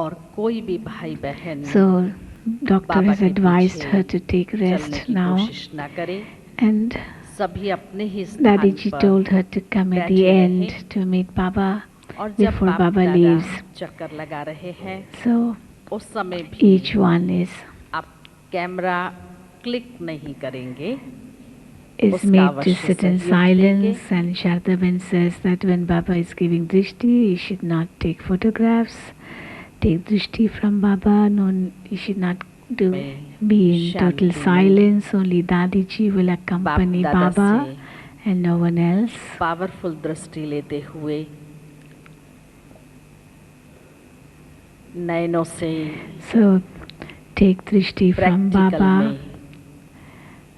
और कोई भी भाई बहन So, doctor बाबा has के advised पीछे her to take चलने rest की now, कोशिश ना करे। and सभी अपने ही Daddy स्थान ji पर told her to come at the बैठे end रहें to meet Baba और जब before बाप Baba दादा leaves. चक्कर लगा रहे हैं So, उस समय भी each one आप कैमरा क्लिक नहीं करेंगे, is उसका made to अवश्य sit in सहयोग लेंगे। silence, and Shardaben says that when Baba is giving drishti, he should not take photographs, take drishti from Baba, no, he should not be in total silence, only Dadi ji will accompany Baba and no one else. Powerful दृष्टि लेते हुए नयनों से So take drishti from practical Baba, में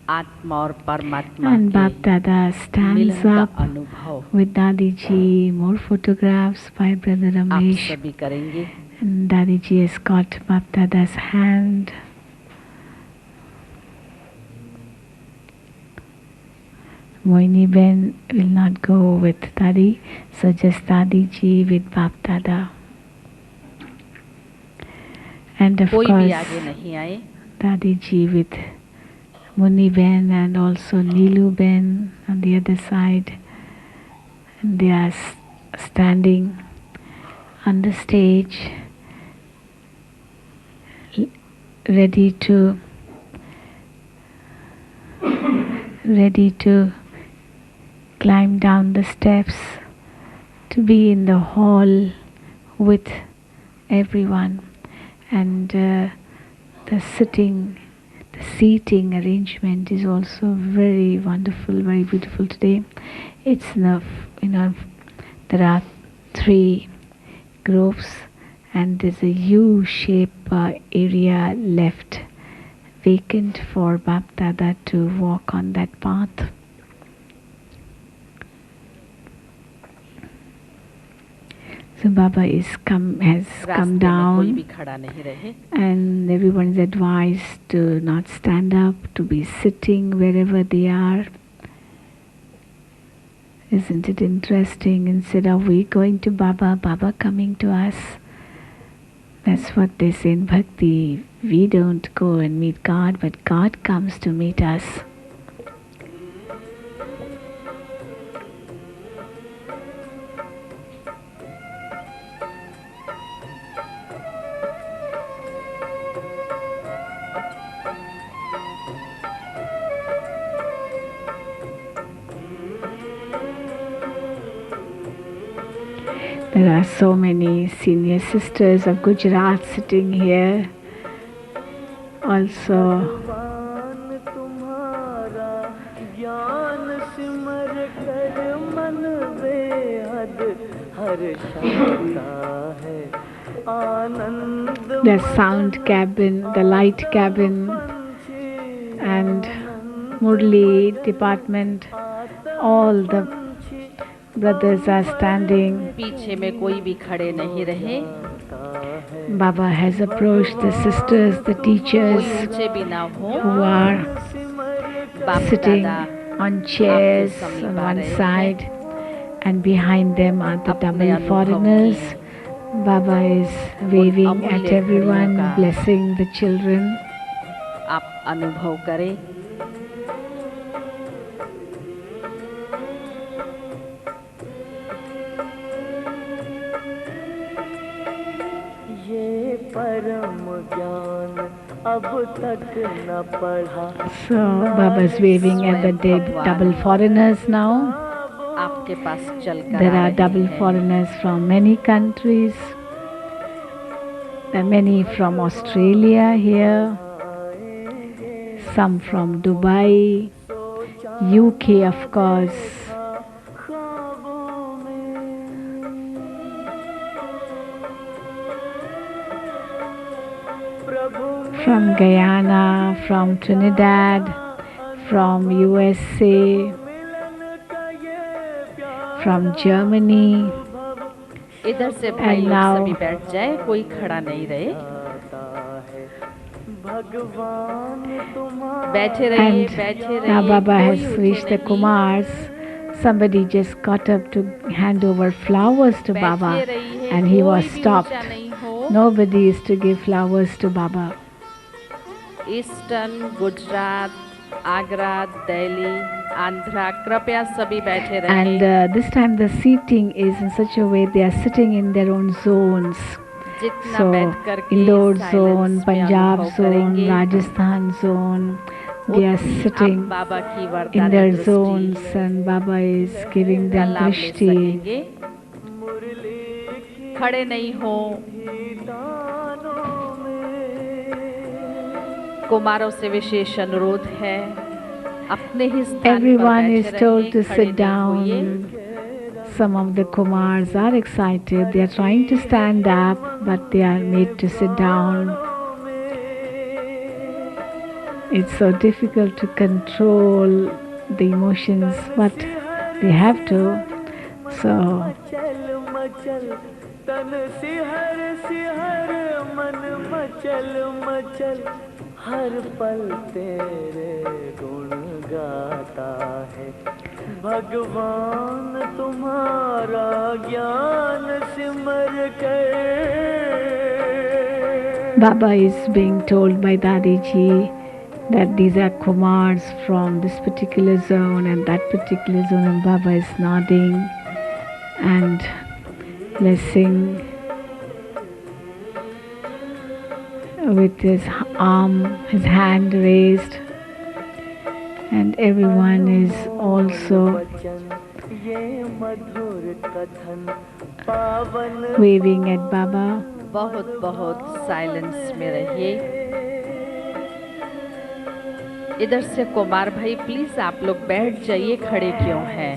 आत्मा और परमात्मा and के Bab Dada stands मिलन का up अनुभव with Dadi ji. More photographs by Brother आप Ramesh, सभी करेंगे। and Dadi ji has got Bab Dada's hand. Moini Ben will not go with Dadi, so just Dadi ji with Bab Dada. And of कोई भी course, आगे नहीं आए। Dadi ji with Muni Ben and also Neelu Ben on the other side. And they are standing on the stage, ready to climb down the steps to be in the hall with everyone. And the seating arrangement is also very wonderful, very beautiful today. It's there are 3 groups, and there's a U-shape area left vacant for Bab Dada to walk on that path. So Baba has come down, and everyone is advised to not stand up, to be sitting wherever they are. Isn't it interesting? Instead of we going to Baba, Baba coming to us. That's what they say in Bhakti. We don't go and meet God, but God comes to meet us. There are so many senior sisters of Gujarat sitting here. Also, the sound cabin, the light cabin, and Murli department, all the brothers are standing. पीछे में कोई भी खड़े नहीं रहे। Baba has approached the sisters, the teachers who are sitting on chairs on one side, and behind them are the double foreigners. Baba is waving at everyone, blessing the children. आप अनुभव करें। So Baba's waving at the double foreigners now. There are double foreigners from many countries. There are many from Australia here, some from Dubai, UK of course. From Guyana, from Trinidad, from USA, from Germany. इधर से भाई लोग सभी बैठ जाए, कोई खड़ा नहीं रहे। बैठे रहिए, बैठे रहिए। Now Baba has reached the Kumars. Somebody just got up to hand over flowers to Baba, and he was stopped. Nobody is to give flowers to Baba. Eastern, Gujarat, Agra, Delhi, Andhra, कृपया सभी बैठे रहें. And this time the seating is in such a way they are sitting in their own zones. जितना So बैठ कर के Indore silence zone, में Punjab अनुभव zone, करेंगे, Rajasthan zone, they are उतनी आप sitting बाबा की in वरदानी their दृष्टि zones and Baba is giving का them लाभ ले drishti. सकेंगे. खड़े नहीं हो. कुमारों से विशेष अनुरोध है, अपने ही स्थान पर Everyone बैठे is told रहें, to खड़े sit नहीं होइए. down. Some of the Kumars are excited. They are trying to stand up, but they are made to sit down. It's so difficult to control the emotions, but they have to. So तन सिहर मन मचल हर पल तेरे गुण गाता है. भगवान तुम्हारा ज्ञान सिमर कर. Baba is being told by Dadi Ji that these are Kumars from this particular zone and that particular zone, and Baba is nodding and blessing with his arm, his hand raised, and everyone is also waving at Baba. बहुत बहुत silence में रहिए. इधर से कुमार भाई please आप लोग बैठ जाइए, खड़े क्यों हैं?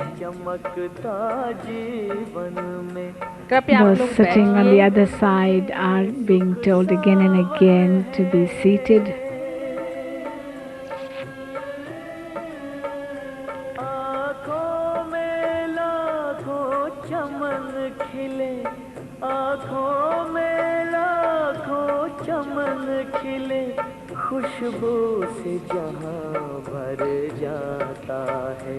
कृपया आप Those लोग sitting on the बैठिए. other side are being told again and again to be seated. आँखों में लाखों चमन खिले, आँखों में लाखों चमन खिले, खुशबू से जहाँ भर जाता है.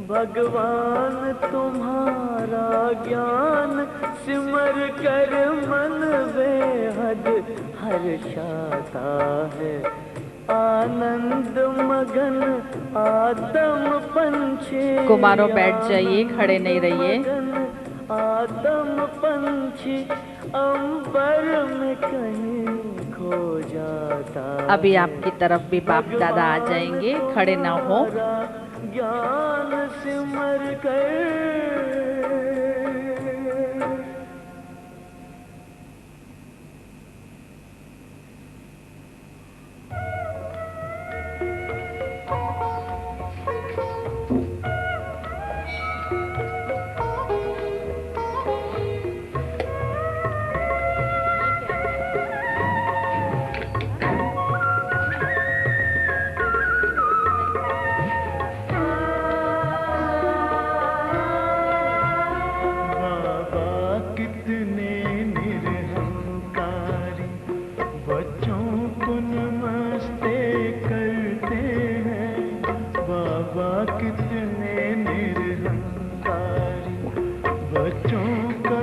भगवान तुम्हारा ज्ञान सिमर कर मन बेहद हर्षाता है. आनंद मगन आदम पंछी. कुमारों बैठ जाइए, खड़े नहीं रहिए. आदम पंछी अंबर में कहीं खो जाता. अभी आपकी तरफ भी बाप दादा आ जाएंगे, खड़े ना हो. ज्ञान सिमर कर.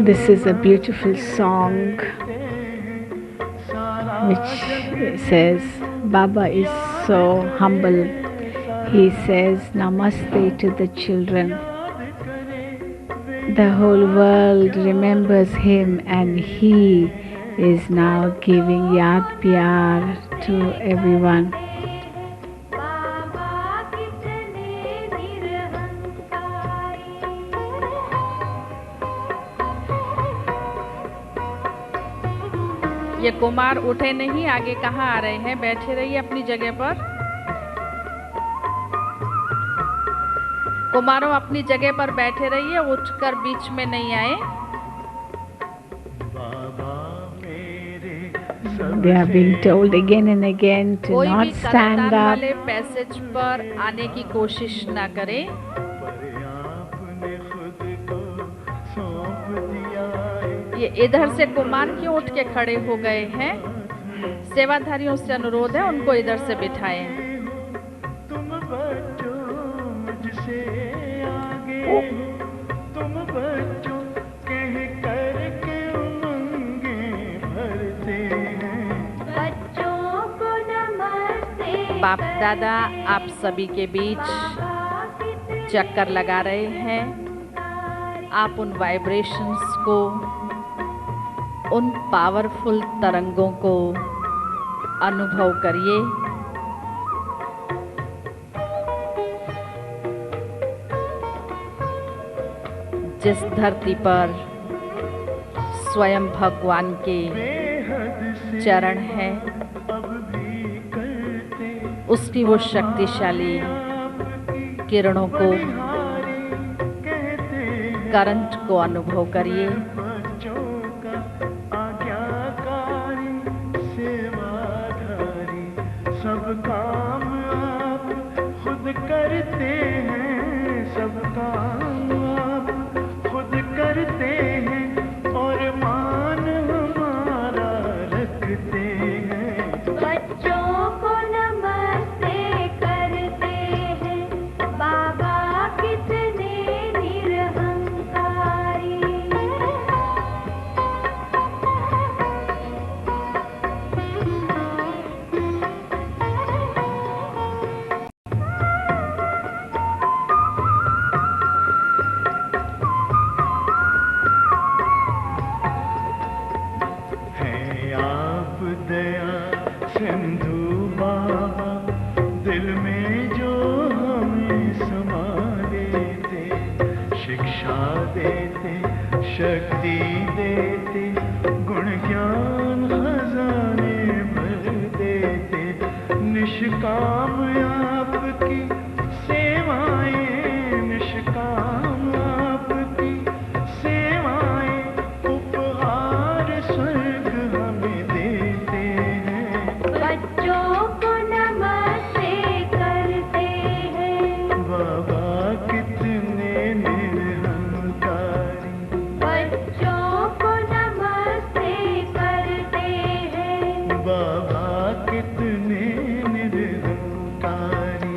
This is a beautiful song which says Baba is so humble. He says Namaste to the children. The whole world remembers him and he is now giving yaad pyar to everyone. ये कुमार उठे नहीं, आगे कहाँ आ रहे हैं? बैठे रहिए अपनी जगह पर. कुमारों अपनी जगह पर बैठे रहिए, उठकर बीच में नहीं आए. They are being told again and again to कोई भी not stand कतार up. वाले पैसेज पर आने की कोशिश ना करें. ये इधर से कुमार क्यों उठ के खड़े हो गए हैं? सेवाधारियों से अनुरोध है, उनको इधर से बिठाएं. तुम बच्चों मुझसे आगे, तुम बच्चों कह कर के उमंगे भर बाप दादा आप सभी के बीच चक्कर लगा रहे हैं। आप उन वाइब्रेशंस को, उन पावरफुल तरंगों को अनुभव करिए। जिस धरती पर स्वयं भगवान के चरण हैं, उसकी वो शक्तिशाली किरणों को, करंट को अनुभव करिए। सब काम आप खुद करते हैं, सब काम आप खुद करते हैं और मान हमारा रखते हैं। बच्चों को नमस्ते करते हैं, बाबा कितने निरहंकारी। सिंधु बाबा दिल में जो हमें समा देते, शिक्षा देते, शक्ति देते, गुण ज्ञान खजाने भर देते। निष्काम आपकी सेवाएं, निष्काम आपकी सेवाएं, उपहार स्वर्ग हमें देते हैं। बच्चों को नमस्ते करते हैं, बाबा कितने निरहंकारी। बच्चों को नमस्ते करते हैं, बाबा कितने निरहंकारी।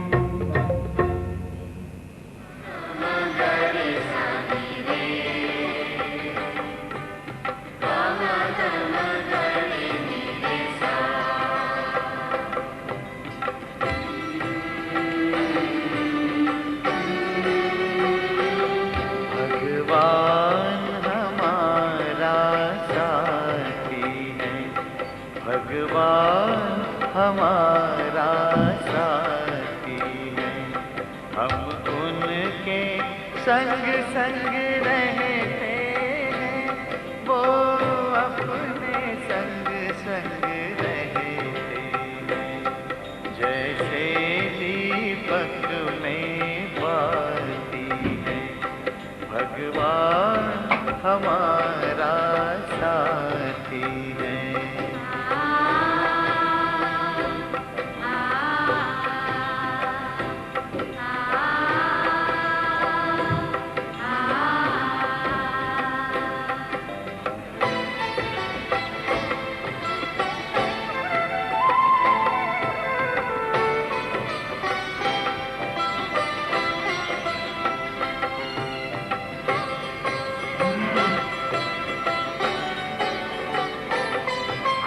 भगवान हमारा साथी है, भगवान हमारा साथी है। हम उनके संग संग रहते हैं, वो अपने संग संग रहते हैं। जैसे दीपक में बाती है, भगवान हमारा साथी है।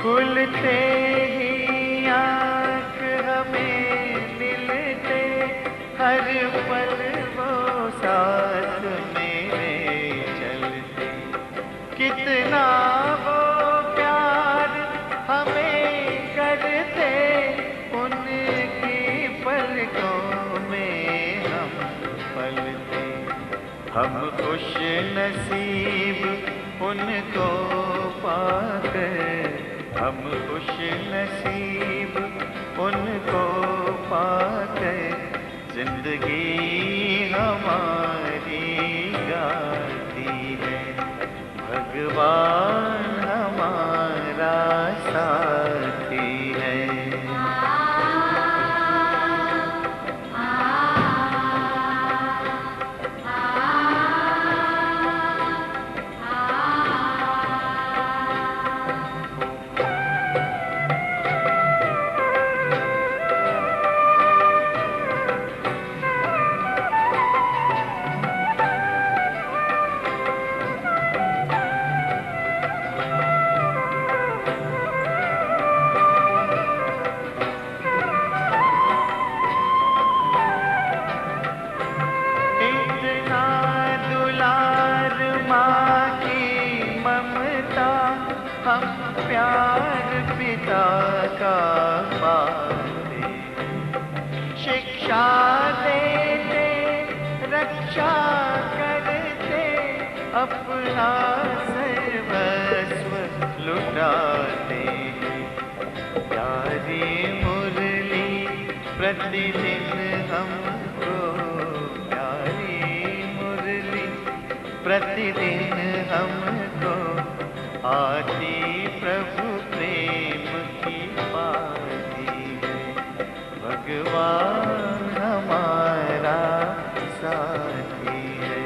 खुलते ही आँख हमें मिलते, हर पल वो साथ मेरे चलते। कितना वो प्यार हमें करते, उनकी पलकों में हम पलते। हम खुश नसीब उनको पाकर, हम खुश नसीब उनको पाकर, जिंदगी हमारी गाती है। भगवान हमारा साथी है। हम प्यार पिता का पाते, शिक्षा देते रक्षा करते, अपना सर्वस्व लुटाते। प्यारी मुरली प्रतिदिन हमको, प्यारी मुरली प्रतिदिन हमको आती प्रभु प्रेम की पाती है। भगवान हमारा साथी है।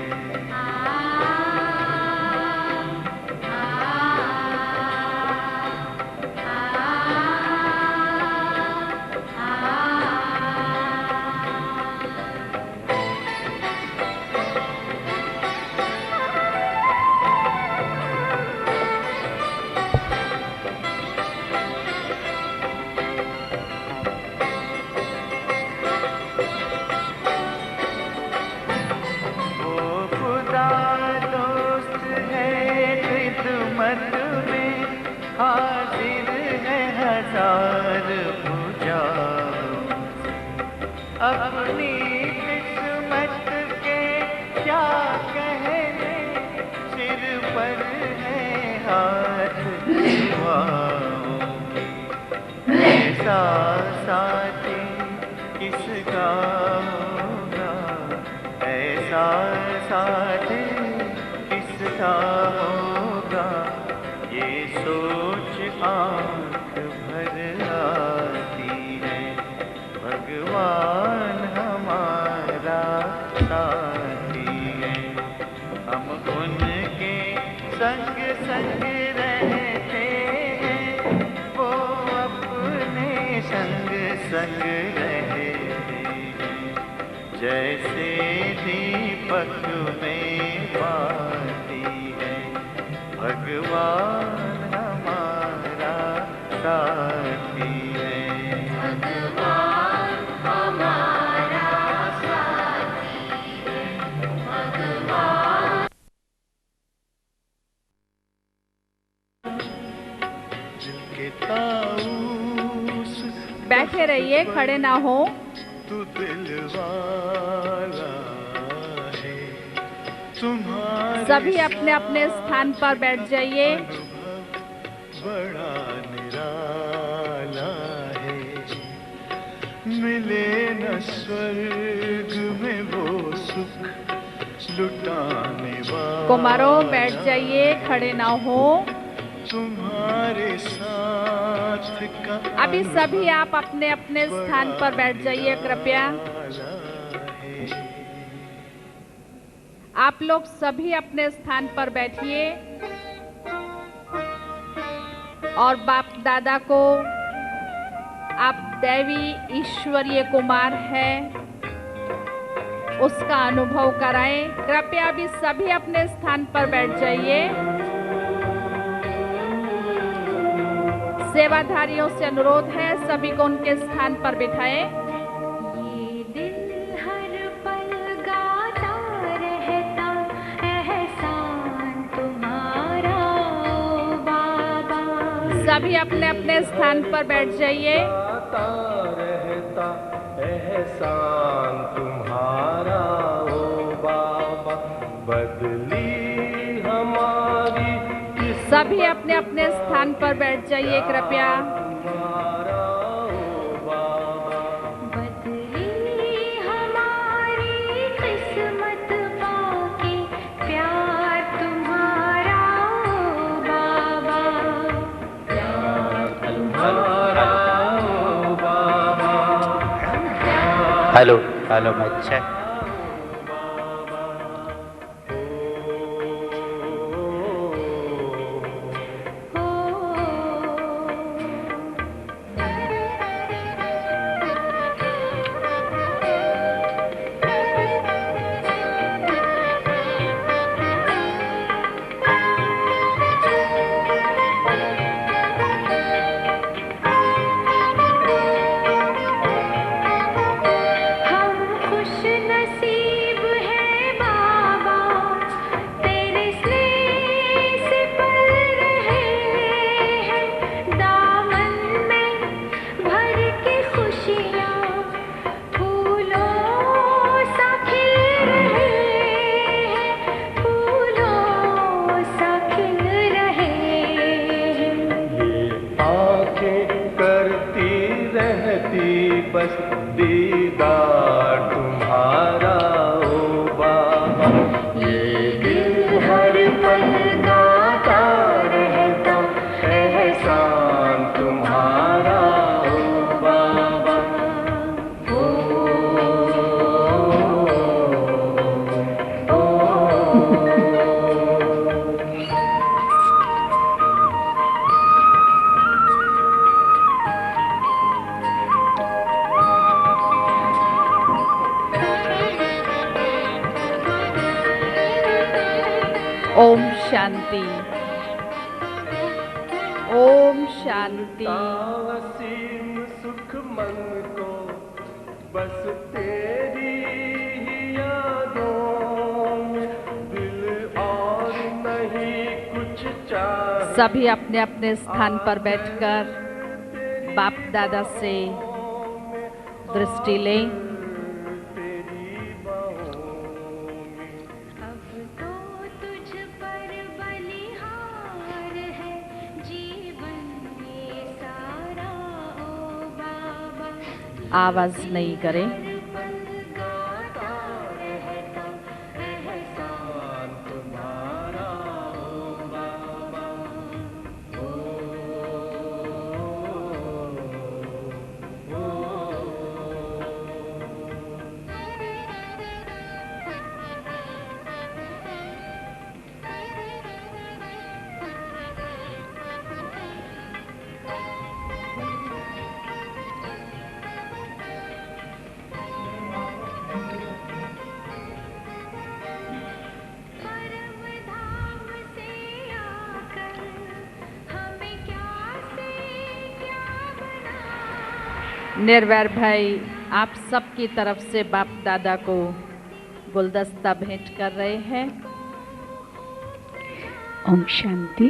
हाजिर है हजार पूजाओं, अपनी किस्मत के क्या कहने, सिर पर है हाथ दुआओं की। ऐसा साथी किसका होगा, ऐसा साथी किसका होगा, ये सोच आँख भर आती है। भगवान हमारा साथी है। हम उनके संग संग रहते हैं, वो अपने संग संग रहते हैं। जैसे दीपक में बाती है, भगवान हमारा साथी है। भगवान हमारा साथी है, भगवान। दिल के ताऊस बैठे रहिए, खड़े ना हो। तू दिल वाला है, तुम्हारे सभी अपने अपने स्थान पर बैठ जाइए। बड़ा निराला है, मिले न स्वर्ग में वो सुख लुटाने वाला। कुमारों बैठ जाइए, खड़े ना हो। तुम्हारे साथ का अभी सभी आप अपने अपने स्थान पर बैठ जाइए कृपया। आप लोग सभी अपने स्थान पर बैठिए और बाप दादा को आप दैवी ईश्वरीय कुमार है उसका अनुभव कराएं। कृपया अभी सभी अपने स्थान पर बैठ जाइए। सेवाधारियों से अनुरोध है सभी को उनके स्थान पर बिठाएं। ये दिल हर पल गाता रहता एहसान तुम्हारा ओ बाबा। सभी अपने अपने स्थान पर बैठ जाइए। गाता रहता एहसान तुम्हारा ओ बाबा, बदली हमारी सभी अपने अपने स्थान पर बैठ जाइए कृपया। तुम्हारा ओ बाबा, बदली हमारी किस्मत पाके प्यार तुम्हारा ओ बाबा। प्यार तुम्हारा ओ बाबा। हेलो हेलो अच्छा हम खुश शांति। ओम शांति। असीम सुख मन को बस तेरी ही यादों में, दिल और नहीं कुछ चाहे। सभी अपने अपने स्थान पर बैठकर बाप दादा से दृष्टि लें। अब तो तुझ पर बलिहार है जीवन ये सारा ओ बाबा। आवाज नहीं करें। पल गाता रहता एहसान तुम्हारा ओ बाबा। परम धाम से आकर हमें क्या से क्या बना। निर्वैर भाई आप सबकी तरफ से बाप दादा को गुलदस्ता भेंट कर रहे हैं। Om Shanti.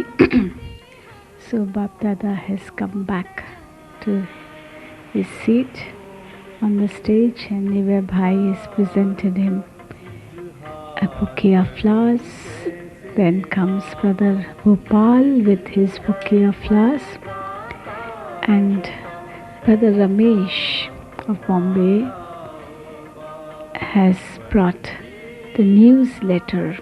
So Bap Dada has come back to his seat on the stage and Niver Bhai has presented him a bouquet of flowers. Then comes Brother Bhopal with his bouquet of flowers and Brother Ramesh of Bombay has brought the newsletter.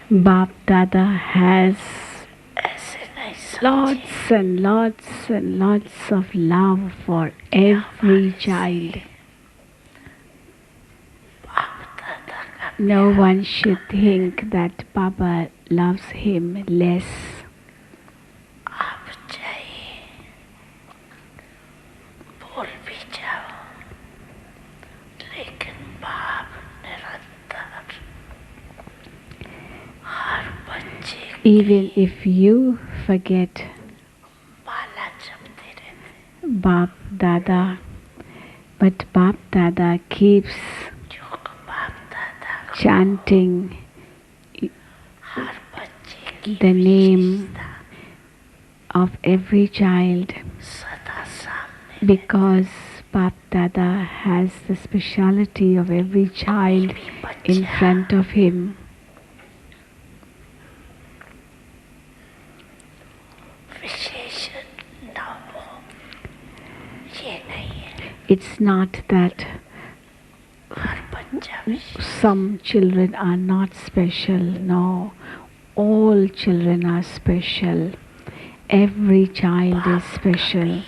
Bap Dada has lots and lots and lots of love for every child. No one should think that Baba loves him less. Even if you forget Bap Dada, but Bap Dada keeps chanting the name of every child because Bap Dada has the speciality of every child in front of him. It's not that some children are not special. No, all children are special. Every child is special.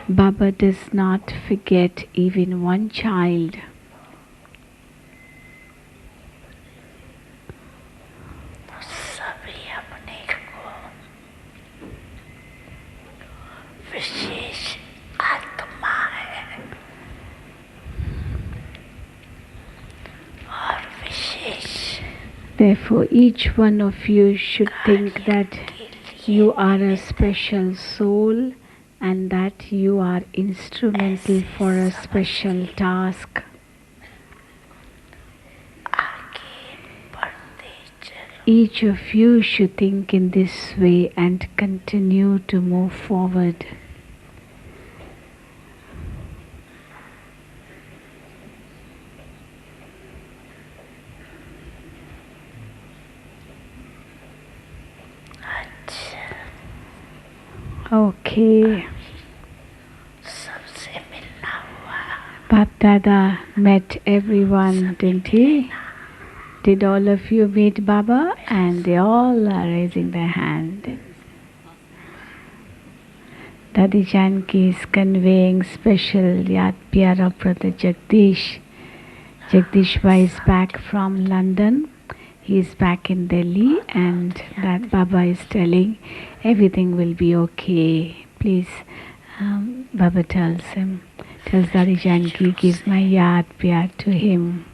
Baba does not forget even one child. Therefore, each one of you should think that you are a special soul and that you are instrumental for a special task. Each of you should think in this way and continue to move forward. Okay. Bap Dada met everyone, didn't he? Did all of you meet Baba? And they all are raising their hand. Dadi Janki is conveying special Yad Pyar of Brother Jagdish. Jagdish Bhai is back from London. He is back in Delhi, and that Baba is telling everything will be okay. Please, Baba tells Dadi Janki, give my Yad Pyar to him.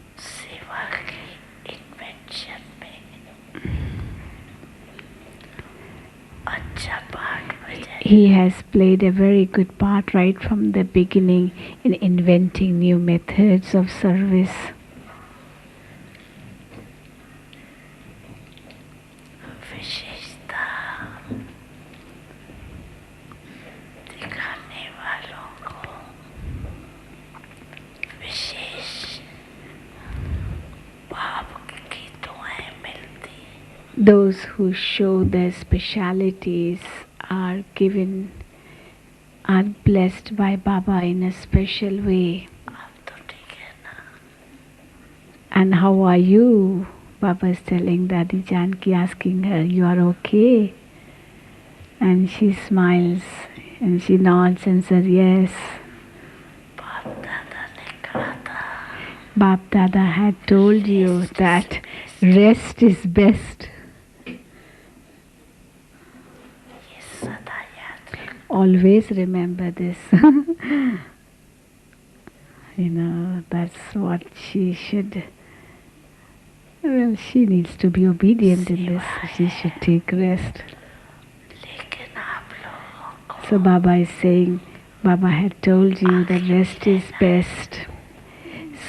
He has played a very good part right from the beginning in inventing new methods of service. Those who show their specialities are blessed by Baba in a special way. And how are you? Baba is telling Dadi Janki, asking her, you are okay? And she smiles and she nods and says, yes. Bap Dada had told you that rest is best. Always remember this. That's what she should. Well, she needs to be obedient in this. She should take rest. So Baba is saying, Baba had told you that rest is best.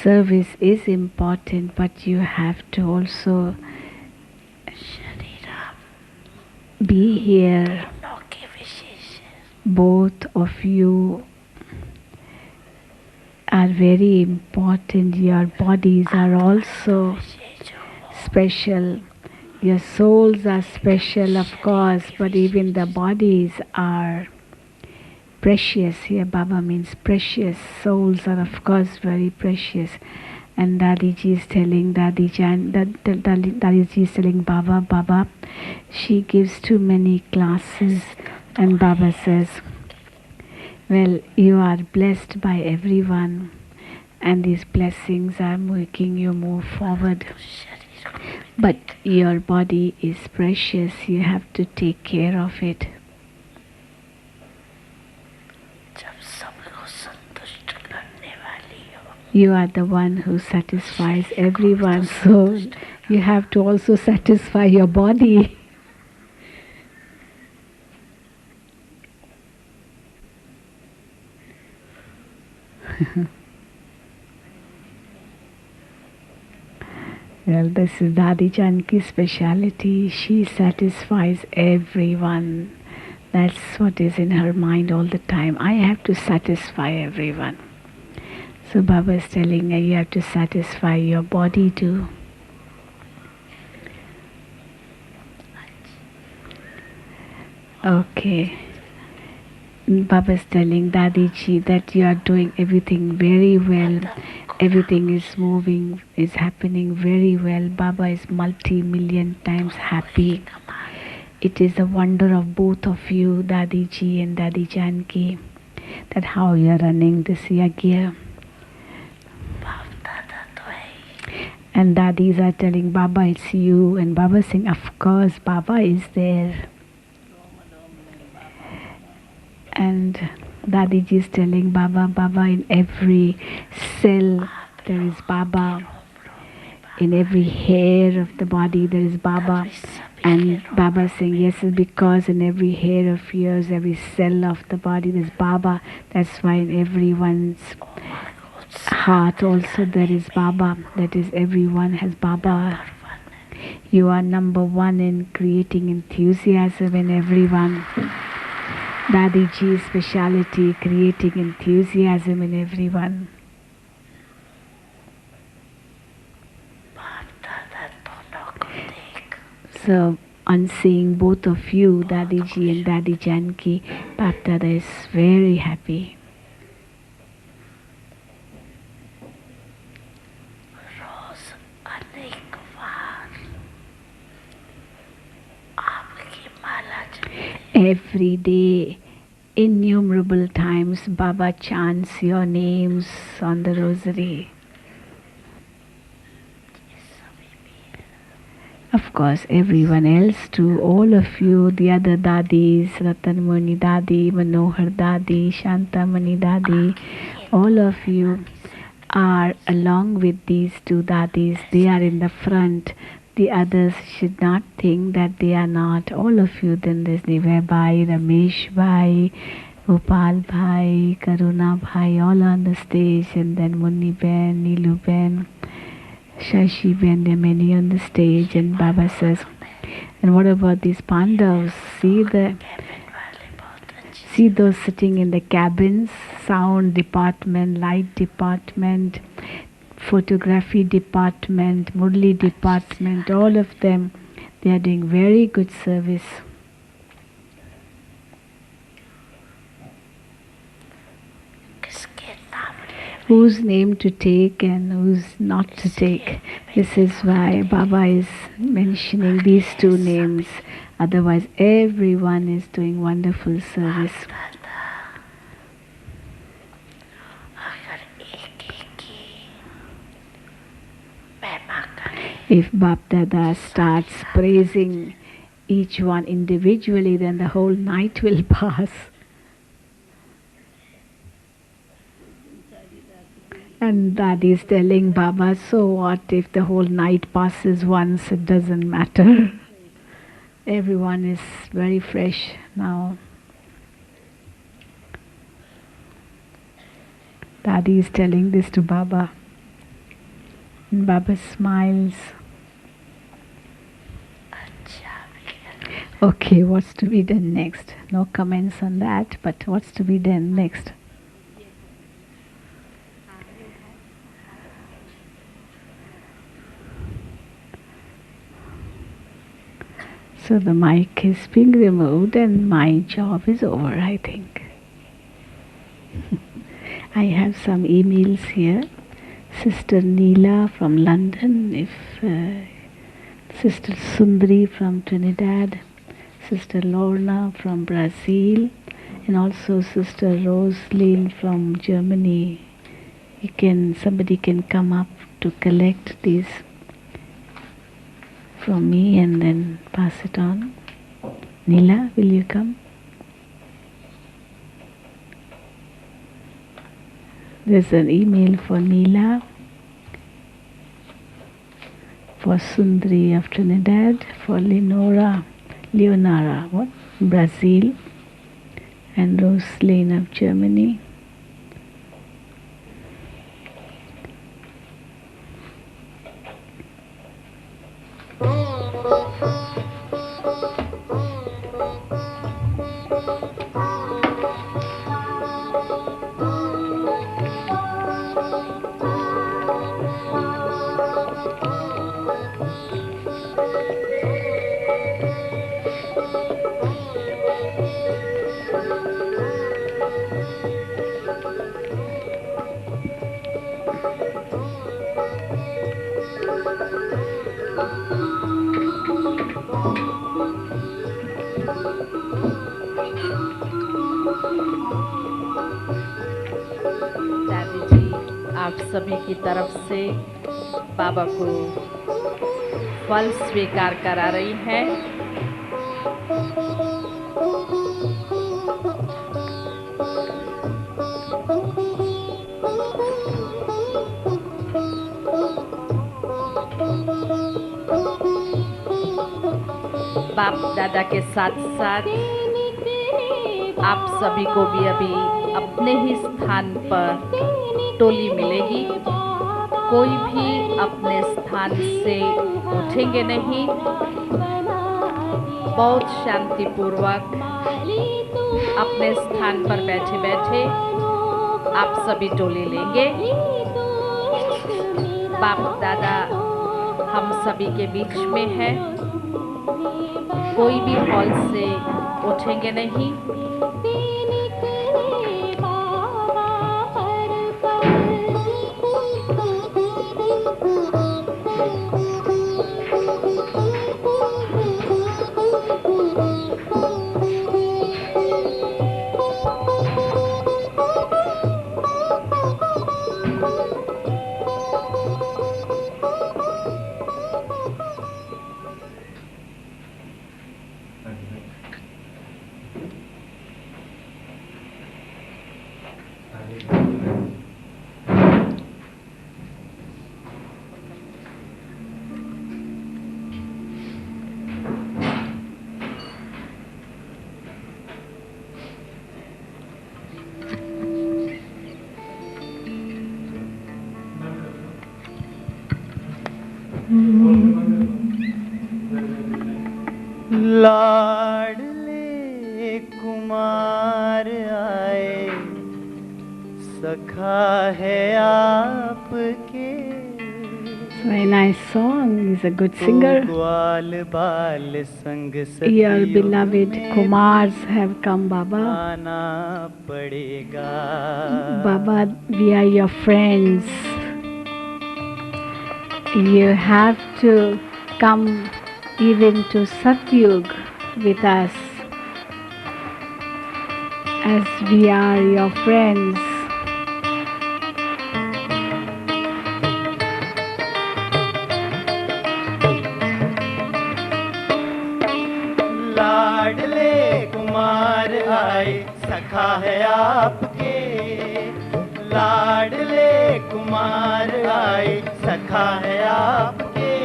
Service is important, but you have to also be here. Both of you are very important. Your bodies are also special. Your souls are special, of course, but even the bodies are precious. Here Baba means precious. Souls are, of course, very precious. And Dadiji is telling Dadiji is telling Baba, she gives too many classes. And Baba says, well, you are blessed by everyone, and these blessings are making you move forward. But your body is precious, you have to take care of it. You are the one who satisfies everyone, so you have to also satisfy your body. Well, this is Dadi Janki's speciality. She satisfies everyone. That's what is in her mind all the time. I have to satisfy everyone. So Baba is telling her, you have to satisfy your body too. Okay. Baba is telling Dadiji that you are doing everything very well. Everything is moving, is happening very well. Baba is multi-million times happy. It is a wonder of both of you, Dadiji and Dadi Janki, that how you are running this yagya. And Dadis are telling Baba, it's you. And Baba is saying, of course, Baba is there. And Dadiji is telling Baba, in every cell there is Baba. In every hair of the body there is Baba. And Baba is saying, yes, it's because in every hair of yours, every cell of the body there is Baba. That's why in everyone's heart also there is Baba. That is, everyone has Baba. You are number one in creating enthusiasm in everyone. Dadiji's speciality, creating enthusiasm in everyone. So, on seeing both of you, Dadiji and Dadi Janki, Bap Dada is very happy. Every day, innumerable times, Baba chants your names on the rosary. Of course, everyone else too, all of you, the other dadis, Ratanmani Dadi, Manohar Dadi, Shantamani Dadi, all of you are along with these two dadis. They are in the front. The others should not think that they are not. All of you, then there's Nivay Bhai, Ramesh Bhai, Gopal Bhai, Karuna Bhai, all on the stage, and then Munni Ben, Neelu Ben, Shashi Ben, there are many on the stage, and Baba says, and what about these Pandavas? See those sitting in the cabins, sound department, light department, photography department, Murli department, all of them, they are doing very good service. Whose name to take and whose not to take. This is why Baba is mentioning these two names. Otherwise, everyone is doing wonderful service. If Bapdada starts praising each one individually, then the whole night will pass. And Dadi is telling Baba, so what if the whole night passes once, it doesn't matter. Everyone is very fresh now. Dadi is telling this to Baba. And Baba smiles. Okay, what's to be done next? No comments on that, but what's to be done next? So the mic is being removed and my job is over, I think. I have some emails here. Sister Neela from London, Sister Sundari from Trinidad, Sister Lorna from Brazil, and also Sister Rosaline from Germany. Somebody can come up to collect these from me and then pass it on. Neela, will you come? There's an email for Neela, for Sundari of Trinidad, for Leonora, Brazil, and Rosaline of Germany. सभी की तरफ से बाबा को फल स्वीकार करा रही है। बाप दादा के साथ साथ आप सभी को भी अभी अपने ही स्थान पर टोली मिलेगी। कोई भी अपने स्थान से उठेंगे नहीं। बहुत शांतिपूर्वक अपने स्थान पर बैठे बैठे आप सभी टोली लेंगे। बाप दादा हम सभी के बीच में है। कोई भी हॉल से उठेंगे नहीं। लाडले कुमार आए, सखा है आपके। Very nice song. He's a good singer. ग्वाल बाल संग Your beloved Kumars have come, Baba. आना पड़ेगा। Baba, we are your friends. You have to come even to Satyug with us, as we are your friends. लाडले कुमार आए, सखा है आपके। लाडले कुमार आए, सखा है आपके।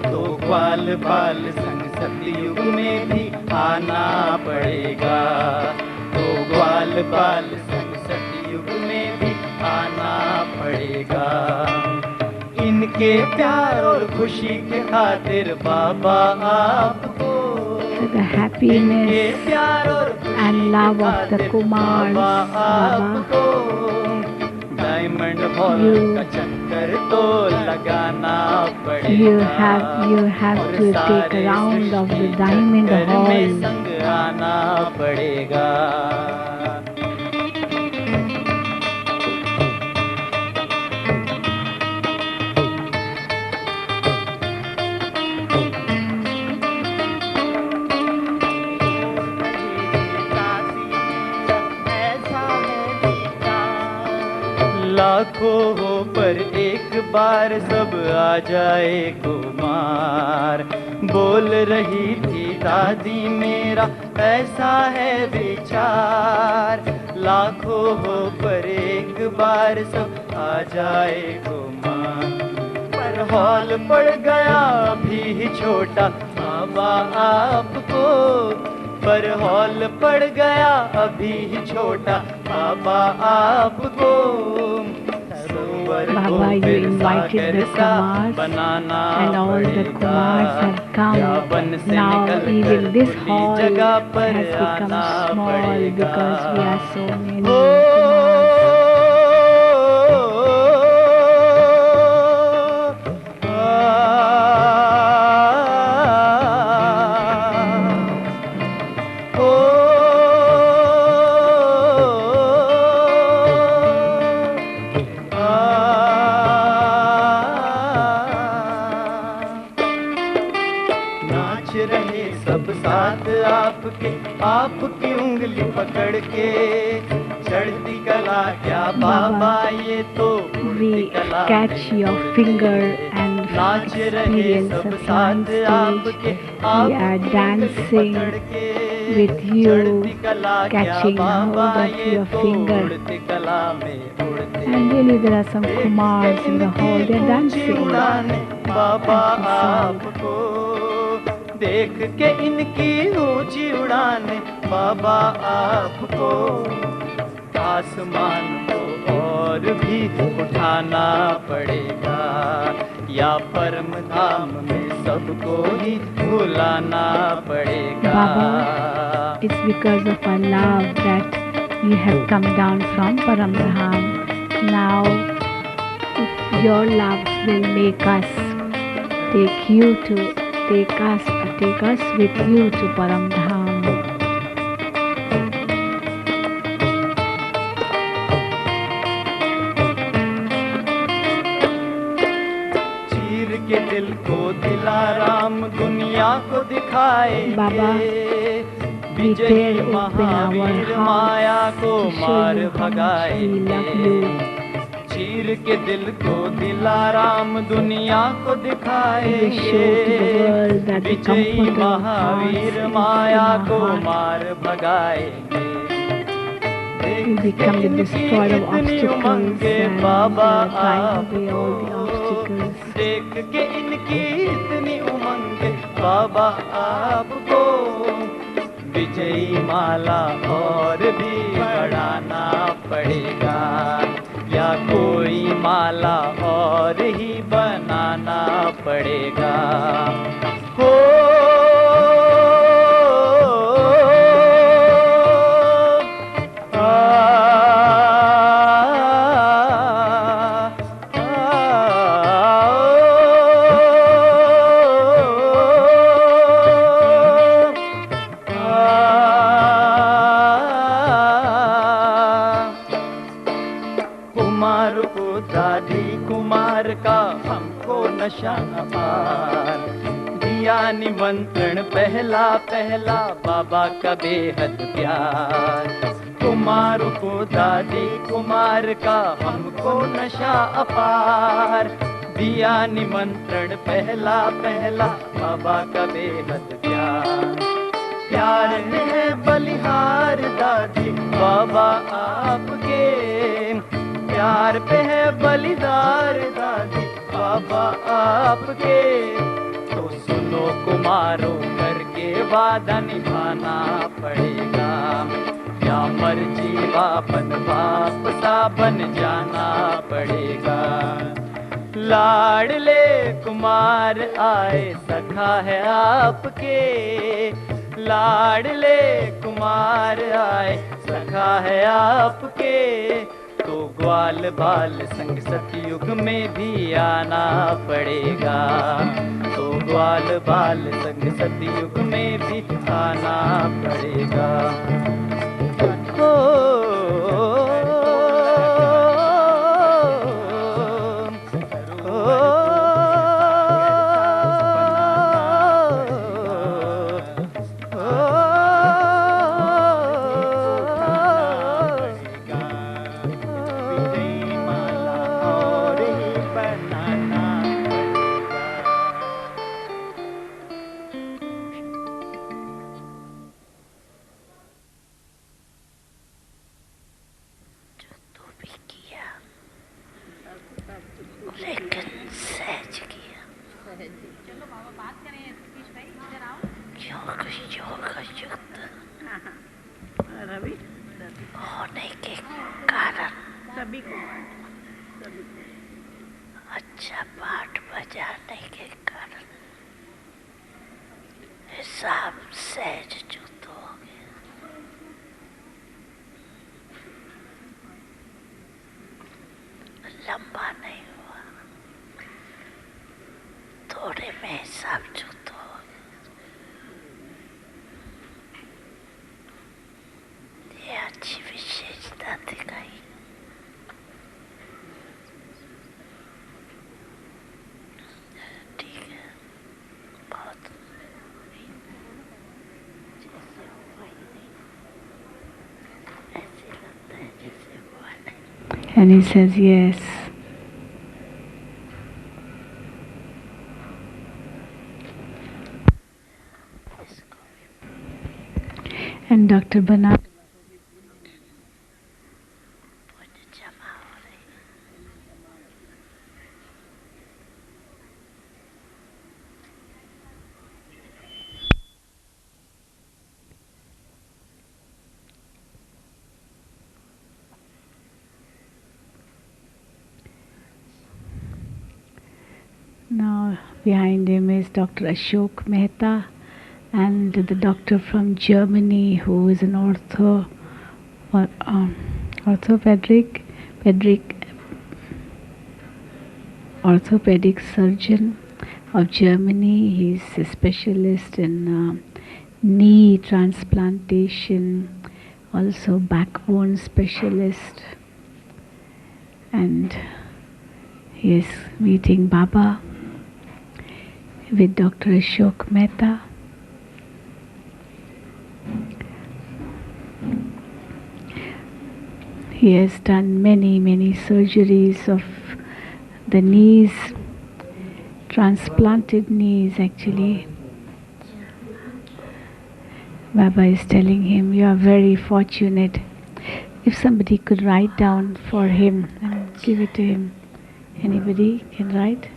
तो ग्वाल बाल संग सतयुग में भी आना पड़ेगा। तो ग्वाल बाल संग सतयुग में भी आना पड़ेगा। इनके प्यार और खुशी के खातिर बाबा आपको, To the happiness and love of the Kumars, Baba. Diamond hall का चक्कर तो लगाना पड़ेगा। You have to take a round of the Diamond Hall. संग आना पड़ेगा। लाखों हो पर एक बार सब आ जाए कुमार। बोल रही थी दादी मेरा ऐसा है विचार। लाखों हो पर एक बार सब आ जाए कुमार। पर हॉल पड़ गया अभी ही छोटा बाबा आपको। पर हॉल पड़ गया अभी ही छोटा बाबा आपको। Baba, you invited the Kumars and all the Kumars have come. Now even this hall has become small because we are so many Kumars. आपकी उंगली पकड़ के चढ़ती कला क्या बाबा, ये तो we catch your finger and experience a flying stage. We are dancing with you, catching hold of your finger. And really there are some Kumars in the hall, they are dancing. बाबा आपको देख के इनकी ऊंची उड़ान, बाबा आपको आसमान को और भी उठाना पड़ेगा। या परम धाम में सबको ही भुलाना पड़ेगा। Baba, it's because of our love that we have come down from Param Dham. Now, your love will make us take us with you to Param Dham. चीर के दिल को दिलाराम दुनिया को दिखाए। Baba, we dare open our hearts to show you how much we love you. चीर के दिल को दिलाराम दुनिया को दिखाएंगे। विजयी महावीर माया को मार भगाएंगे। We become the destroyer of obstacles and Baba drive away all the obstacles. देख के इनकी इतनी उमंग बाबा आपको विजयी माला और भी बढ़ाना पड़ेगा। या कोई माला और ही बनाना पड़ेगा। हो कुमार को दादी कुमार का हमको नशा अपार, दिया निमंत्रण पहला पहला बाबा का बेहद प्यार। कुमार को दादी कुमार का हमको नशा अपार, दिया निमंत्रण पहला पहला बाबा का बेहद प्यार। प्यार है बलिहार दादी बाबा आपके, प्यार पे है बलिदार दादी बाबा आपके। तो सुनो कुमारों करके वादा निभाना पड़ेगा, या मर्जी बापन बाप सा बन जाना पड़ेगा। लाडले कुमार आए सखा है आपके, लाडले कुमार आए सखा है आपके। तो ग्वाल बाल संग सतयुग में भी आना पड़ेगा, तो ग्वाल बाल संग सतयुग में भी आना पड़ेगा। होने के कारण सभी को अच्छा पाठ बजाने के कारण हिसाब सहज चुत हो गया। लंबा नहीं हुआ, थोड़े में हिसाब चुत हो गया। ये अच्छी विशेषता दिखाई। ठीक है, बहुत ऐसे लगता है जैसे हुआ नहीं। And he says yes. And Dr. Banat now behind him is Dr. Ashok Mehta and the doctor from Germany who is an orthopedic surgeon of Germany. He's a specialist in knee transplantation, also backbone specialist, and he is meeting Baba with Dr. Ashok Mehta. He has done many surgeries of the knees, transplanted knees actually. Baba is telling him, you are very fortunate. If somebody could write down for him and give it to him. Anybody can write?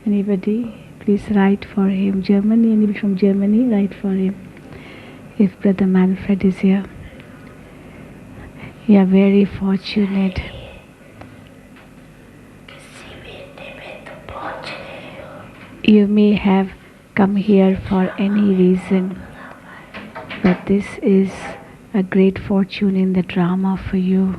Anybody? Please write for him. Germany, anybody from Germany, write for him. If Brother Manfred is here. You are very fortunate. You may have come here for any reason, but this is a great fortune in the drama for you.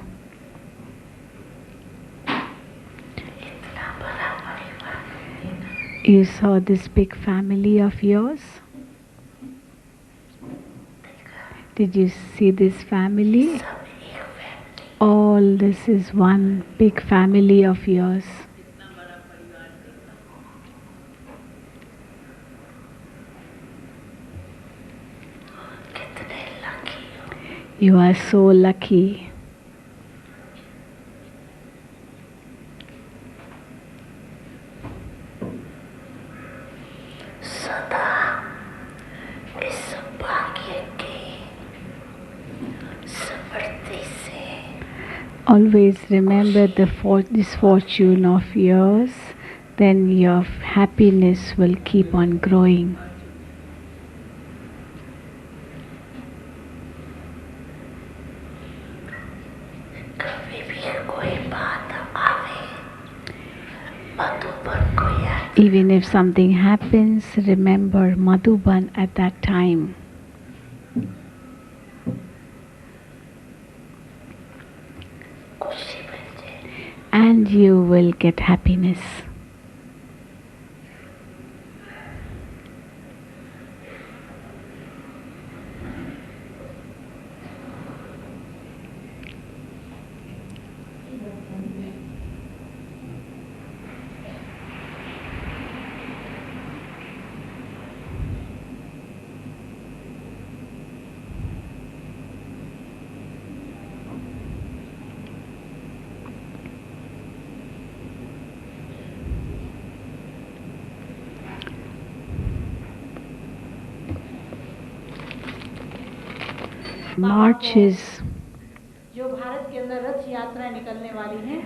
You saw this big family of yours? Did you see this family? All this is one big family of yours. You are so lucky. Always remember this fortune of yours, then your happiness will keep on growing. Even if something happens, remember Madhuban at that time. And you will get happiness. Marches जो भारत के अंदर रथ यात्राएं निकलने वाली हैं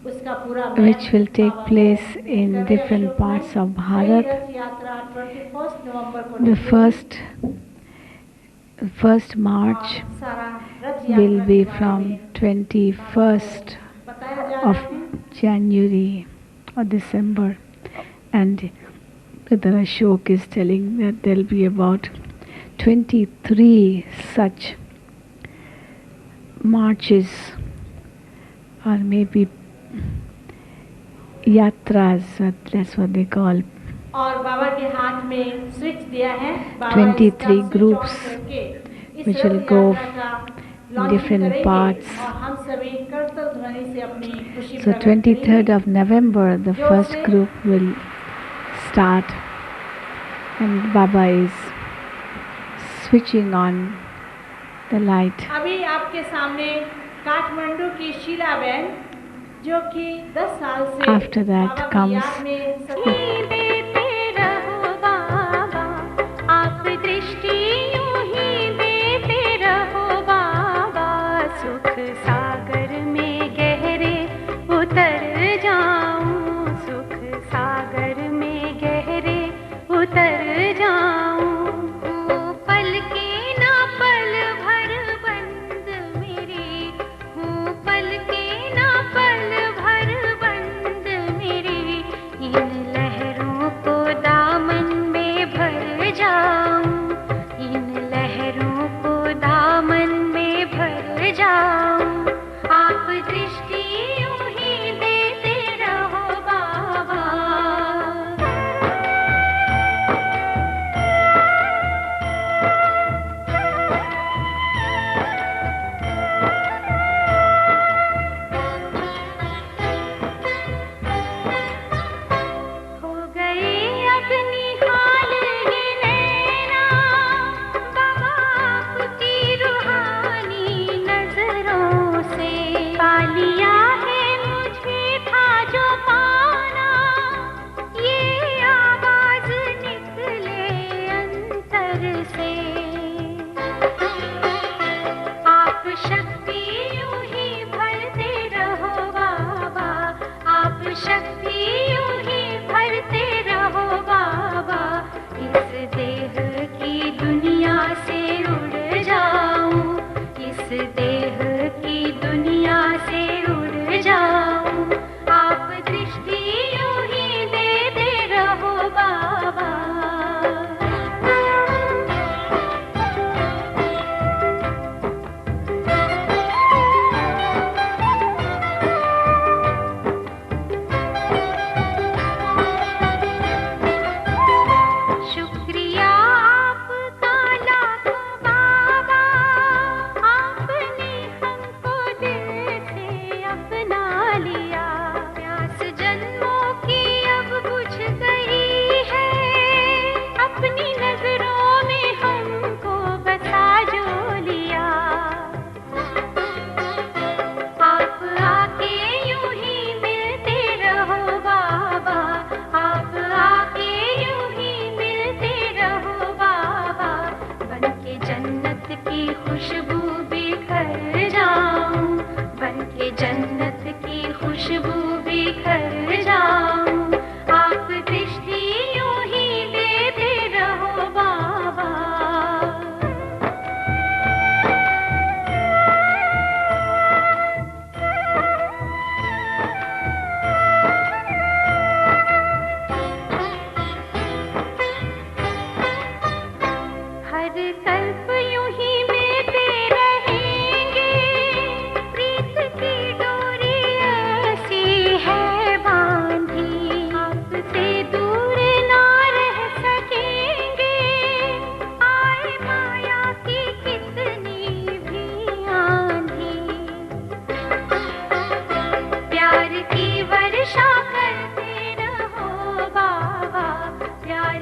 उसका पूरा which will take place in different parts of Bharat. रथ यात्रा 21 नवंबर को The first march सारा रथ will यात्रा be के from बारे में 21st बताया जा of रहा है January or December, and Brother Ashok is telling that there will be about 23 such marches or maybe yatras, that's what they call. और बाबा के हाथ में स्विच दिया है 23 groups which will go different parts. So 23rd of November the first group will start, and Baba is switching on the light. अभी आपके सामने काठमांडू की शीला बहन जो कि 10 साल से After that बाबा की comes याद में देते रहो बाबा, आप दृष्टि यूं ही देते रहो बाबा, सुख सागर में गहरे उतर जाऊं, सुख सागर में गहरे उतर जाऊं, ओ पल के ना पल भर बंद मेरी, हूँ पल के ना पल भर बंद मेरी, इन लहरों को दामन में भर जाऊं, इन लहरों को दामन में भर जाऊं, आप दृष्टि यूं ही देते रहो बाबा।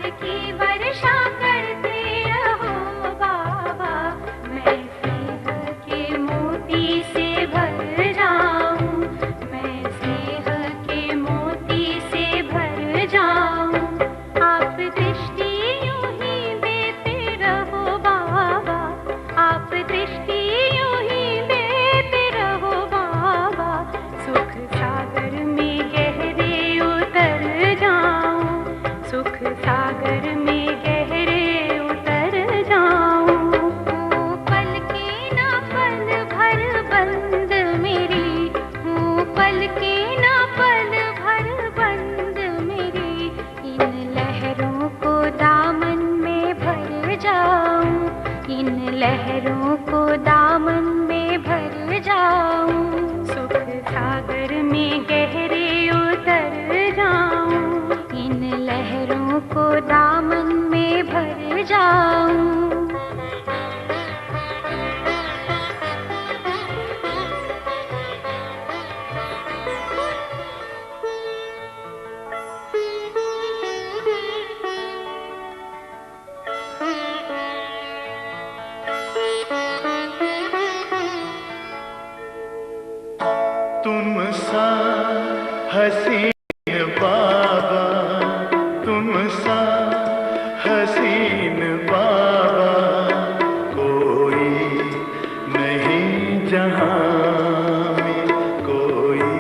फल की वर्षा करते रहो बाबा, मैं स्नेह के मोती से भर जाऊं, मैं स्नेह के मोती से भर जाऊं। आप दृष्टि यूं ही देते रहो बाबा, आप दृष्टि यूं ही देते रहो बाबा, सुख सागर में गहरे उतर जाऊं, सुख सागर में गहरे उतर जाऊं। पल के ना पल भर बंद मेरी, पल के ना पल भर बंद मेरी, इन लहरों को दामन में भर जाऊं, इन लहरों को दामन में भर जाऊं। सुख सागर में गहरे उतर जाऊं, इन लहरों को दामन में भर जाऊं। तुम सा हसीन बाबा, तुम सा हसीन बाबा, कोई नहीं जहां में, कोई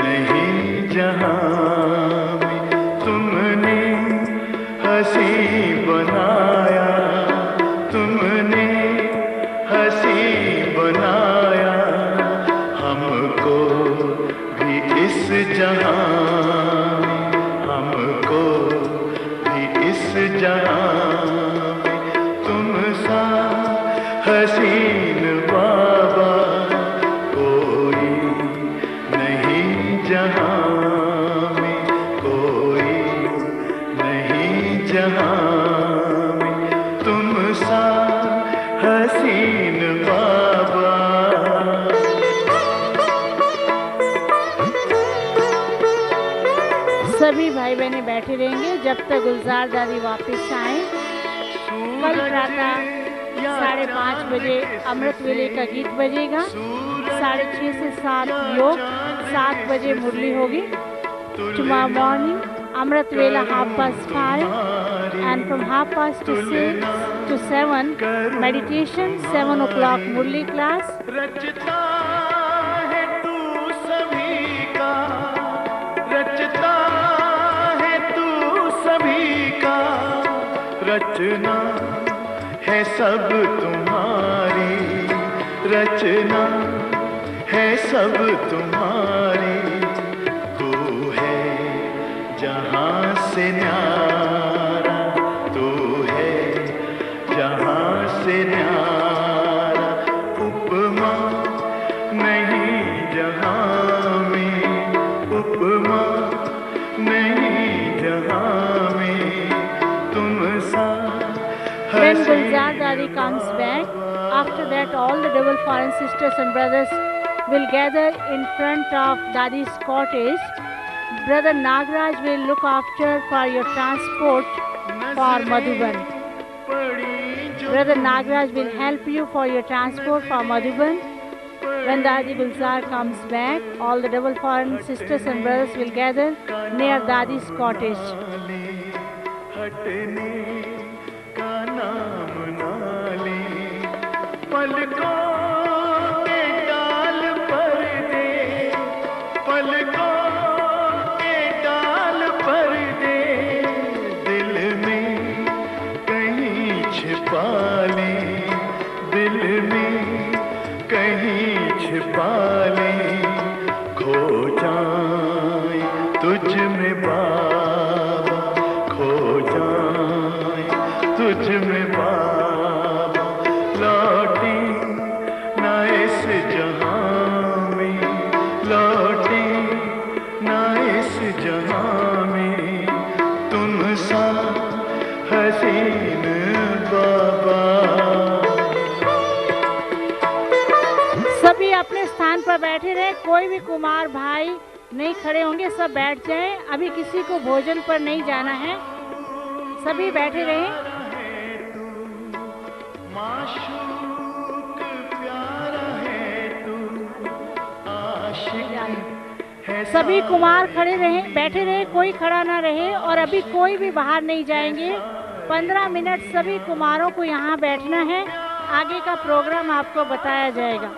नहीं जहां में। तुमने हसी बनाया, तुमने हसी बनाया, हमको भी इस जहां में, हमको भी इस जहां में। तुम सा हसीन बाबा, कोई नहीं जहां में, कोई नहीं जहां में। तुम सा हसीन बाबा। सभी भाई बहनें बैठे रहेंगे जब तक गुलजार दादी वापस आए। कल प्रातः 5:30 बजे अमृत वेले का गीत बजेगा, 6:30 से 7 योग, 7 बजे मुरली होगी। Tomorrow morning Amrit Vela 5:30 and from 6:30 to 7 meditation, 7 o'clock Murli class. रचता है तू सभी का, रचता है तू सभी का, रचना है सब तुम्हारी, रचना है सब तुम्हारी। तू है जहां से न्यारा, तू है जहां से न्यारा। उपमा नहीं जहां में, उपमा नहीं जहां में। तुम सा When Gulzar Dadi comes back, after that all the double foreign sisters and brothers will gather in front of Dadi's cottage. Brother Nagraj will look after for your transport for Madhuban. Brother Nagraj will help you for your transport for Madhuban. When Dadi Gulzar comes back, all the double foreign sisters and brothers will gather near Dadi's cottage. हटने का नाम ना ले, पलकों के डाल पर दे, पलकों के डाल पर दे। दिल में कहीं छिपा ले, दिल में कहीं छिपा ले। खो जाए तुझ में बाबा, खो जाए तुझ में बाबा। लौटी ना इस जहां में, लौटी ना इस जहां में। तुम सा हसीन बाबा। सभी अपने स्थान पर बैठे रहे, कोई भी कुमार भाई नहीं खड़े होंगे, सब बैठ जाएं। अभी किसी को भोजन पर नहीं जाना है। सभी बैठे रहें। माशूक प्यारा है तू, आशिक है सभी कुमार खड़े रहें, बैठे रहे, कोई खड़ा ना रहे और अभी कोई भी बाहर नहीं जाएंगे। 15 मिनट सभी कुमारों को यहाँ बैठना है, आगे का प्रोग्राम आपको बताया जाएगा।